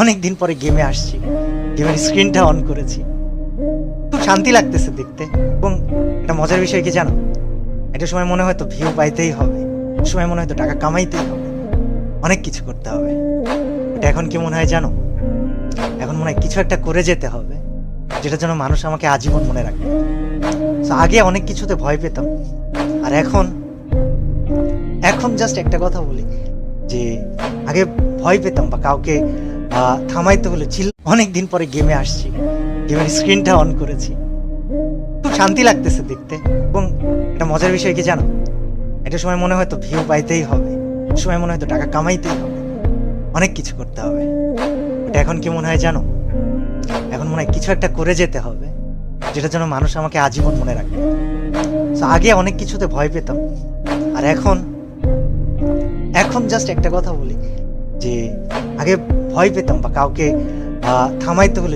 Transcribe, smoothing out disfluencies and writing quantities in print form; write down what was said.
অনেক দিন পরে গেমে আসছি, গেমের স্ক্রিনটা অন করেছি, খুব শান্তি লাগতেছে দেখতে। এবং এটা মজার বিষয় কি জানো, একটা সময় মনে হয় তো ভিউ পাইতেই হবে, একটা সময় মনে হয় তো টাকা কামাইতেই হবে, অনেক কিছু করতে হবে। এটা এখন কি মনে হয় জানো, এখন মনে হয় কিছু একটা করে যেতে হবে যেটার জন্য মানুষ আমাকে আজীবন মনে রাখবে। তো আগে অনেক কিছুতে ভয় পেতাম, আর এখন এখন জাস্ট একটা কথা বলি যে আগে ভয় পেতাম বা কাউকে থামাইতে হলে অনেক দিন পরে গেমে আসছি, গেমের স্ক্রিনটা অন করেছি, খুব শান্তি লাগতেছে দেখতে। এবং এটা মজার বিষয় কি জানো, একটা সময় মনে হয় তো ভিউ পাইতেই হবে, একটা সময় মনে হয় তো টাকা কামাইতেই হবে, অনেক কিছু করতে হবে। এটা এখন কি মনে হয় জানো, এখন মনে হয় কিছু একটা করে যেতে হবে যেটার জন্য মানুষ আমাকে আজীবন মনে রাখবে। তো আগে অনেক কিছুতে ভয় পেতাম, আর এখন এখন জাস্ট একটা কথা বলি যে আগে ভয় পেতাম বা কাউকে থামাইতে হলে